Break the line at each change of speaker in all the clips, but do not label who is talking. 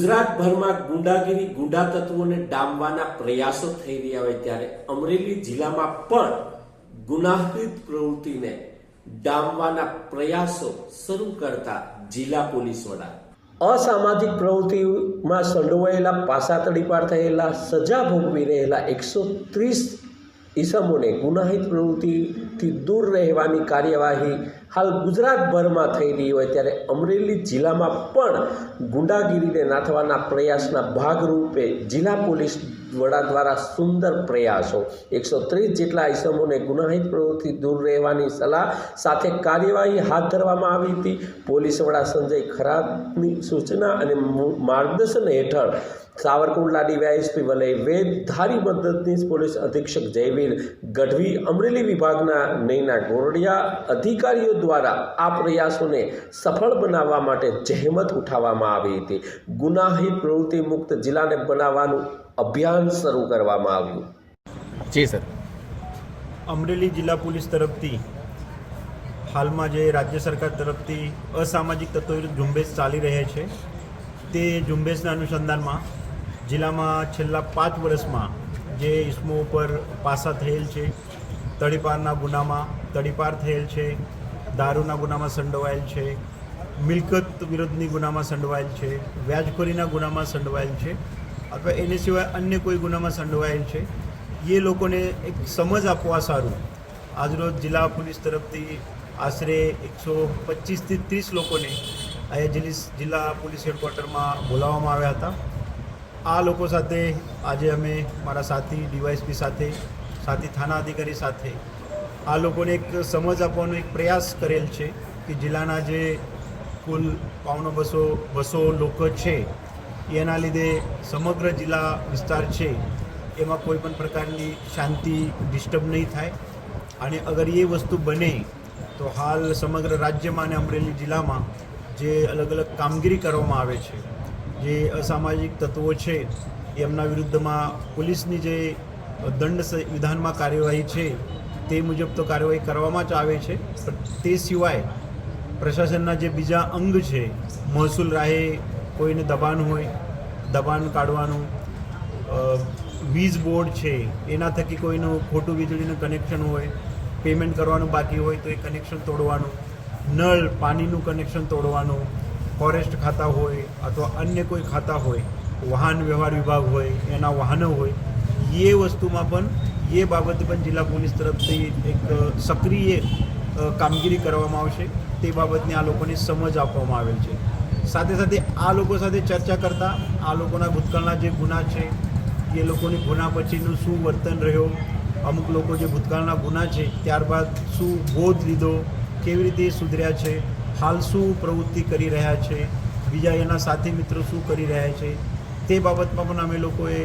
ગુજરાતભરમાં ગુંડાગીરી ગુંડા તત્વોને ડામવાના પ્રયાસો થઈ રહ્યા હોય ત્યારે અમરેલી જિલ્લામાં પણ ગુનાહિત પ્રવૃત્તિને ડામવાના પ્રયાસો શરૂ કરતા જિલ્લા પોલીસ વડા અસામાજિક પ્રવૃત્તિમાં સંડોવાયેલા પાસા તડીપાર થયેલા સજા ભોગવી રહેલા 130 ઈસમોને ગુનાહિત પ્રવૃત્તિથી દૂર રહેવાની કાર્યવાહી હાલ ગુજરાતભરમાં થઈ રહી હોય ત્યારે અમરેલી જિલ્લામાં પણ ગુંડાગીરીને નાથવાના પ્રયાસના ભાગરૂપે જિલ્લા પોલીસ વડા દ્વારા સુંદર પ્રયાસો 130 જેટલા ઈસમોને ગુનાહિત પ્રવૃત્તિ દૂર રહેવાની સલાહ સાથે કાર્યવાહી હાથ ધરવામાં આવી હતી। પોલીસ વડા સંજય ખરાતની સૂચના અને માર્ગદર્શન હેઠળ સાવરકુંડલા ડીવાયએસપી વલય વેદ, ધારી મદદનીશ પોલીસ અધિક્ષક જયવીર ગઢવી, અમરેલી વિભાગના નૈના ગોરડિયા અધિકારીઓ દ્વારા આ પ્રયાસોને સફળ બનાવવા માટે જહેમત ઉઠાવવામાં આવી હતી। ગુનાહિત પ્રવૃત્તિ મુક્ત જિલ્લાને બનાવવાનું અભિયાન શરૂ કરવામાં આવ્યું।
જી સર,
અમરેલી જિલ્લા પોલીસ તરફથી હાલમાં જે રાજ્ય સરકાર તરફથી અસામાજિક તત્વો વિરુદ્ધ ઝુંબેશ ચાલી રહી છે તે ઝુંબેશના અનુસંધાનમાં જિલ્લામાં છેલ્લા 5 વર્ષમાં જે ઇસમો ઉપર પાસા થયેલ છે, તડીપારના ગુનામાં તડીપાર થયેલ છે, દારૂના ગુનામાં સંડોવાયેલ છે, મિલકત વિરોધની ગુનામાં સંડોવાયેલ છે, વ્યાજખોરીના ગુનામાં સંડોવાયેલ છે અથવા એને સિવાય અન્ય કોઈ ગુનામાં સંડોવાયેલ છે, એ લોકોને એક સમજ આપવા સારું આજરોજ જિલ્લા પોલીસ તરફથી આશરે 125થી 30 લોકોને અહીંયા જિલ્લા પોલીસ હેડક્વાર્ટરમાં બોલાવવામાં આવ્યા હતા। આ લોકો સાથે આજે અમે મારા સાથી ડીવાયએસપી સાથી થાના અધિકારી સાથે આ લોકોને એક સમજ આપવાનો એક પ્રયાસ કરેલ છે કે જિલ્લાના જે કુલ 200 લોકો છે એના લીધે સમગ્ર જિલ્લા વિસ્તાર છે એમાં કોઈ પણ પ્રકારની શાંતિ ડિસ્ટર્બ નહીં થાય અને અગર એ વસ્તુ બને તો હાલ સમગ્ર રાજ્યમાં અને અમરેલી જિલ્લામાં જે અલગ અલગ કામગીરી કરવામાં આવે છે, જે અસામાજિક તત્વો છે એમના વિરુદ્ધમાં પોલીસની જે દંડ વિધાનમાં કાર્યવાહી છે તે મુજબ તો કાર્યવાહી કરવામાં જ આવે છે, પણ તે સિવાય પ્રશાસનના જે બીજા અંગ છે, મહેસૂલ રાહે કોઈને દબાણ હોય દબાણ કાઢવાનું, વીજ બોર્ડ છે એના થકી કોઈનું ખોટું વીજળીનું કનેક્શન હોય, પેમેન્ટ કરવાનું બાકી હોય તો એ કનેક્શન તોડવાનું, નળ પાણીનું કનેક્શન તોડવાનું, ફોરેસ્ટ ખાતા હોય અથવા અન્ય કોઈ ખાતા હોય, વાહન વ્યવહાર વિભાગ હોય એના વાહનો હોય, એ વસ્તુમાં પણ એ બાબતે પણ જિલ્લા પોલીસ તરફથી એક સક્રિય કામગીરી કરવામાં આવશે। તે બાબતની આ લોકોને સમજ આપવામાં આવેલ છે। સાથે સાથે આ લોકો સાથે ચર્ચા કરતાં આ લોકોના ભૂતકાળના જે ગુના છે એ લોકોની ગુના પછીનું શું વર્તન રહ્યો, અમુક લોકો જે ભૂતકાળના ગુના છે ત્યારબાદ શું બોધ લીધો, કેવી રીતે સુધર્યા છે, હાલ શું પ્રવૃત્તિ કરી રહ્યા છે, બીજા એના સાથી મિત્રો શું કરી રહ્યા છે, તે બાબતમાં પણ અમે લોકોએ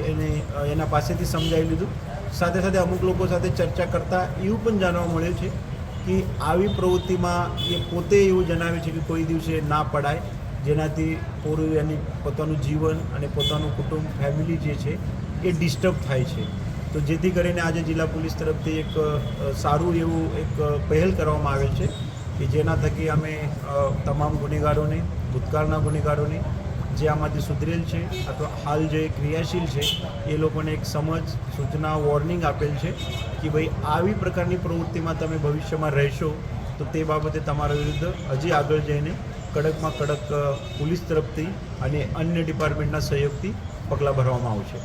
એના પાસેથી સમજાવી લીધું। સાથે સાથે અમુક લોકો સાથે ચર્ચા કરતાં એવું પણ જાણવા મળે છે કે આવી પ્રવૃત્તિમાં એ પોતે એવું જણાવે છે કે કોઈ દિવસે ના પડાય, જેનાથી પૂરું એની પોતાનું જીવન અને પોતાનું કુટુંબ ફેમિલી જે છે એ ડિસ્ટર્બ થાય છે। તો જેથી કરીને આજે જિલ્લા પોલીસ તરફથી એક સારું એવું એક પહેલ કરવામાં આવેલ છે કે જેના થકી અમે તમામ ગુનેગારોને, ભૂતકાળના ગુનેગારોને જે આમાંથી સુધરેલ છે અથવા હાલ જે ક્રિયાશીલ છે એ લોકોને એક સમજ, સૂચના, વોર્નિંગ આપેલ છે કે ભાઈ આવી પ્રકારની પ્રવૃત્તિમાં તમે ભવિષ્યમાં રહેશો તો તે બાબતે તમારા વિરુદ્ધ હજી આગળ જઈને કડકમાં કડક પોલીસ તરફથી અને અન્ય ડિપાર્ટમેન્ટના સહયોગથી પગલાં ભરવામાં આવશે।